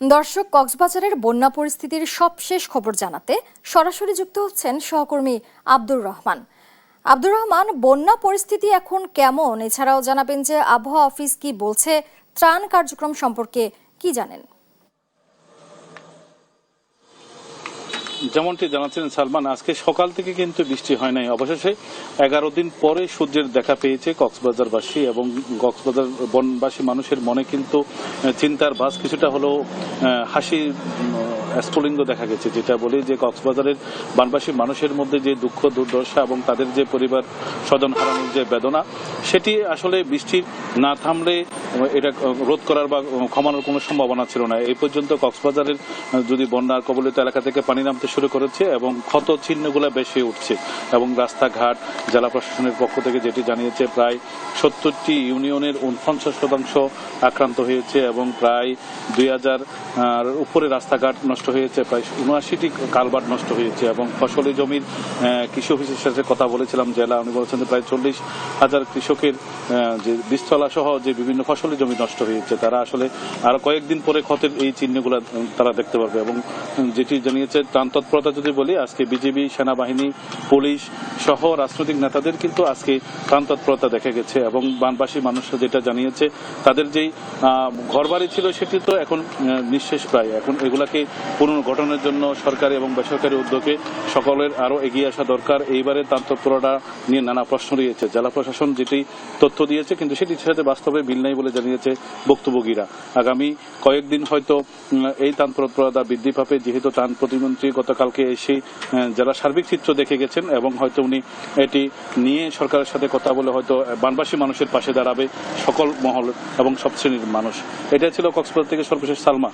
দর্শক, কক্সবাজারের বন্যা পরিস্থিতির সবশেষ খবর জানাতে সরাসরি যুক্ত হচ্ছেন সহকর্মী আব্দুর রহমান। আব্দুর রহমান, বন্যা পরিস্থিতি এখন কেমন? এছাড়াও জানাবেন যে আবহাওয়া অফিস কি বলছে, ত্রাণ কার্যক্রম সম্পর্কে কি জানেন? যেমনটি জানাচ্ছিলেন সালমান, আজকে সকাল থেকে কিন্তু বৃষ্টি হয় নাই। অবশেষে 11 দিন পরে সূর্যের দেখা পেয়েছে কক্সবাজারবাসী এবং কক্সবাজার বনবাসী মানুষের মনে কিন্তু চিন্তার ভাঁজ কিছুটা হলেও হাসি স্ফুলিঙ্গ দেখা গেছে। যেটা বলি যে কক্সবাজারের বনবাসী মানুষের মধ্যে যে দুঃখ দুর্দশা এবং তাদের যে পরিবার স্বজন হারানোর যে বেদনা, সেটি আসলে বৃষ্টি না থামলে এটা রোধ করার বা কমানোর কোনো সম্ভাবনা ছিল না। এই পর্যন্ত কক্সবাজারের যদি বন্যার কবলিত এলাকা থেকে পানি নামতে শুরু করেছে এবং ক্ষত চিহ্নগুলো বেশি উঠছে এবং রাস্তাঘাট জেলা প্রশাসনের পক্ষ থেকে যেটি জানিয়েছে, প্রায় 70টি ইউনিয়নের 49% আক্রান্ত হয়েছে এবং প্রায় 2000 উপরে রাস্তাঘাট নষ্ট হয়েছে, প্রায় 79টি কালভার্ট নষ্ট হয়েছে এবং ফসলি জমির কৃষি অফিসের সাথে কথা বলেছিলাম জেলা, উনি বলেছেন যে প্রায় 40,000 কৃষকের যে বীজতলা সহ যে বিভিন্ন ফসলি জমি নষ্ট হয়েছে। তারা আসলে আরো কয়েকদিন পরে ক্ষতের এই চিহ্নগুলো তারা দেখতে পারবে এবং যেটি জানিয়েছে ত্রাণ তৎপরতা যদি বলি, আজকে বিজিবি, সেনাবাহিনী, পুলিশ সহ রাজনৈতিক নেতাদের কিন্তু আজকে ত্রাণ তৎপরতা দেখা গেছে এবং বানবাসী মানুষরা যেটা জানিয়েছে, তাদের যেই ঘরবাড়ি ছিল সেটি তো এখন নিঃশেষ প্রায়। এখন এগুলাকে পুনর্গঠনের জন্য সরকারি এবং বেসরকারি উদ্যোগে সকলের আরো এগিয়ে আসা দরকার। এইবারে ত্রাণ তৎপরতা নিয়ে নানা প্রশ্ন রয়েছে। জেলা প্রশাসন যেটি তথ্য দিয়েছে কিন্তু সেটির সাথে বাস্তবে মিল নাই বলে জানিয়েছে ভুক্তভোগীরা। আগামী কয়েকদিন হয়তো এই ত্রাণ তৎপরতা বৃদ্ধি পাবে, যেহেতু ত্রাণ প্রতিমন্ত্রী গতকালকে এসে জেলা সার্বিক চিত্র দেখে গেছেন এবং হয়তো উনি এটি নিয়ে সরকারের সাথে কথা বলে হয়তো বানবাসী মানুষের পাশে দাঁড়াবে সকল মহল এবং সব শ্রেণীর মানুষ। এটাই ছিল কক্সবাজার থেকে সর্বশেষ। সালমা।